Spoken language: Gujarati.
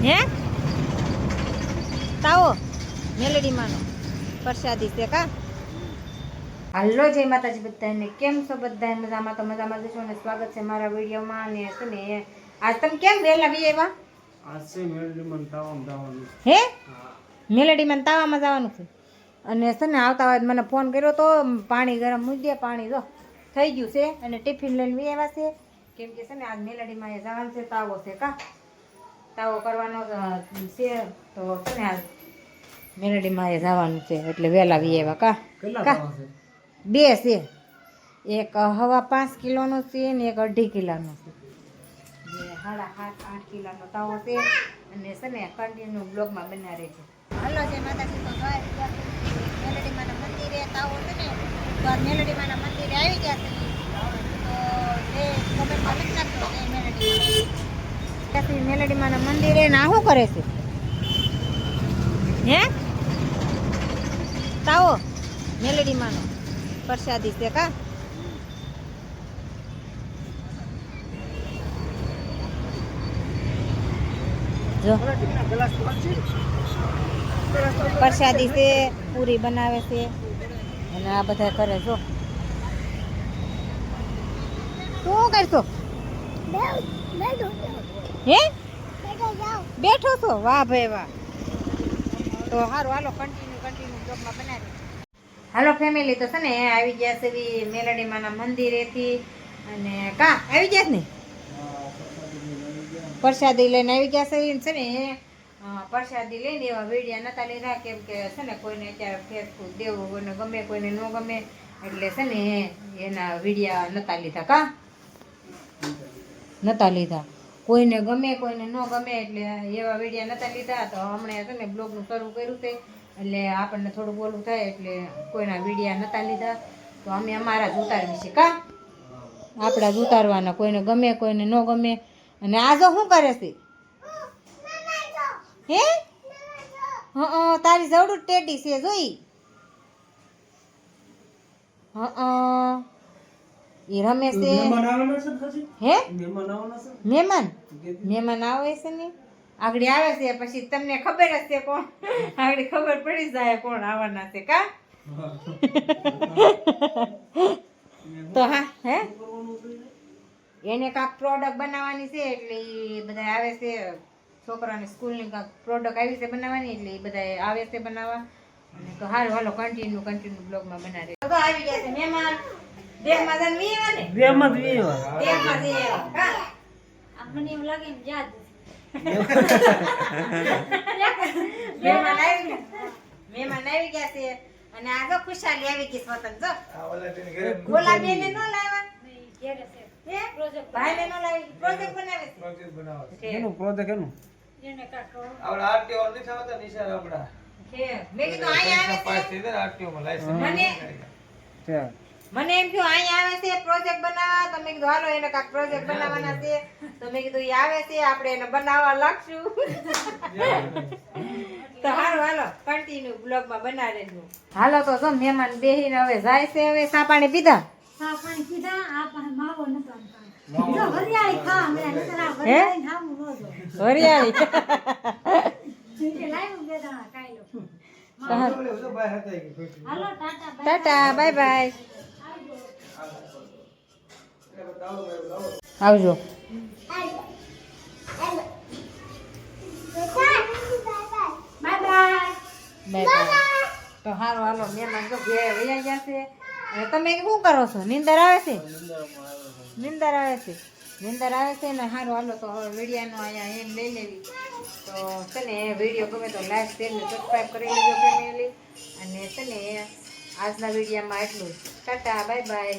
હે તાવો મેલડી માનો પ્રસાદી છે કા. હાલો જય માતાજી બધાને, કેમ છો બધા? મજામાં તો મજામાં જશો ને સ્વાગત છે મારા વિડીયોમાં. અને છે ને આજ તમે કેમ વહેલા વી આવ્યા? આજ છે મેલડીમાં તાવામાં જવાનું. હે મેલડીમાં તાવામાં જવાનું છે. અને છે ને આવતા હોય મને ફોન કર્યો તો પાણી ગરમ મૂકી દે, પાણી જો થઈ ગયું છે. અને ટિફિન લઈને વી આવ્યા છે કેમ કે છે ને આજ મેલડીમાં એ જવાનું છે. તાવો છે કા, તાવો કરવાનો છે તો છે ને આજ મેલડીમાં એ જવાનું છે એટલે વહેલા વી આવ્યા કા. કેટલા કા તાવા છે? બે છે, એક 5.5 કિલોનો છે ને એક 2.5 કિલોનો છે. જે 7.5-8 કિલોનો તાવો છે. અને છે ને કન્ટિન્યુ બ્લોગમાં બના રહે છે. હાલો જય માતાજી. તો મેલડીમાના મંદિરે તાવો છે ને તો આ મેલડીમાના મંદિરે આવી ગયા છે. તો એ કમેન્ટમાં લખી નાખજો જય મેલડીમાં. મેલડીમાના મંદિરે ના શું કરે છે? હે તાવો મેલડીમાનો પ્રસાદી છે કા. જો પ્રસાદી છે, પૂરી બનાવે છે અને આ બધા કરે. જો શું કરશો? હે બેઠો છો? વાહ ભાઈ વાહ. તો સારું હાલો કન્ટિન્યુ બ્લોગમાં બનાવી. હાલો ફેમિલી, તો છે ને આવી ગયા છે મેલડીમાના મંદિરેથી. અને કા આવી ગયા છે ને પ્રસાદી લઈને આવી ગયા છે ને પ્રસાદી લઈને એવા વીડિયા નતા લીધા કેમ કે છે ને કોઈને અત્યારે ફેસબુક દેવું કોઈને ગમે કોઈને ન ગમે એટલે છે ને એના વીડિયા નતા લીધા કા. નતા લીધા, કોઈને ગમે કોઈને ન ગમે એટલે એવા વીડિયા નતા લીધા. તો હમણાં છે ને બ્લોગનું શરૂ કર્યું છે એટલે આપણને થોડું બોલું થાય એટલે કોઈના વીડિયા નતા લીધા. તો અમે અમારા જ ઉતારવી છે કા, આપણા જ ઉતારવાના, કોઈને ગમે કોઈને ન ગમે. અને આ જો શું કરે છે? હે તારી જવડું ટેડી છે જોઈ. એ રમે છે. હે મહેમાન આવે છે ને આગળ આવે છે પછી તમને ખબર જ છે કોણ આગળ ખબર પડી જાય કોણ આવવાના છે કા. તો હા હે એને કાંક પ્રોડક્ટ બનાવવાની છે એટલે એ બધા આવે છે. છોકરાને સ્કૂલની કાંક પ્રોડક્ટ આવી છે બનાવવાની એટલે એ બધા આવે છે બનાવવા. અને તો હાલો હાલો કન્ટિન્યુ બ્લોગમાં બનાવે. તો આવી ગયા છે મહેમાન. દેહમાં જન વીવા ને દેહમાં જ વીવા. દેહમાં જ કા મને એમ લાગે ને યાદ મહેમાન આવી ગયા છે. અને આ તો ખુશાલી આવી ગઈ સ્વતંત્ર. જો ગોલાબેને નો લાવ્યા ભાઈને નો લાવી પ્રોજેક્ટ બનાવે છે. એનું પ્રોજેક્ટ એનું એને કાકો આપડા આરટીઓ નથી થતા નિશાળ આપડા છે મેં કીધું અહીંયા આવે પાસ છે. થઈ જાય આરટીઓ માં લાયસન્સ છે. મને એમ થયું અહીંયા આવે છે પ્રોજેક્ટ બનાવવા. તો મેં કીધું હાલો એને કાંક પ્રોજેક્ટ બનાવવાના છે. તો મેં કીધું એ આવે છે આપણે એને બનાવવા લાગશું. તો હાલો કન્ટિન્યુ બ્લોગમાં બનાવી રહેજો. હાલો તો જો મહેમાન બેહીને હવે જાય છે. હવે ચા પાણી પીધા? સા પાણી પીધા. આ પાસે માવો નતો આનતા. જો હરિયાળી ખા મે નતરા હે હરિયાળી ખાવું રોજો હરિયાળી કે લાઈવ બે દાણા ખાઈ લો. બધું બહાર હતા કે હાલો tata bye. Tata bye bye. આવજો. Bye bye. Bye bye. તો હાલો હાલો મહેમાન જો ઘેર વયા ગયા છે. અને તમે શું કરો છો? નીંદર આવે છે? નીંદર આવે છે. નીંદર આવે છે ને સારું હાલો તો હવે વિડીયાનો અહીંયા એમ લઈ લેવી. તો છે ને વિડીયો ગમે તો લાઈક શેર ને સબસ્ક્રાઈબ કરી લેજો ફેમિલી. અને છે ને આજના વિડીયોમાં એટલું જ. Tata bye by.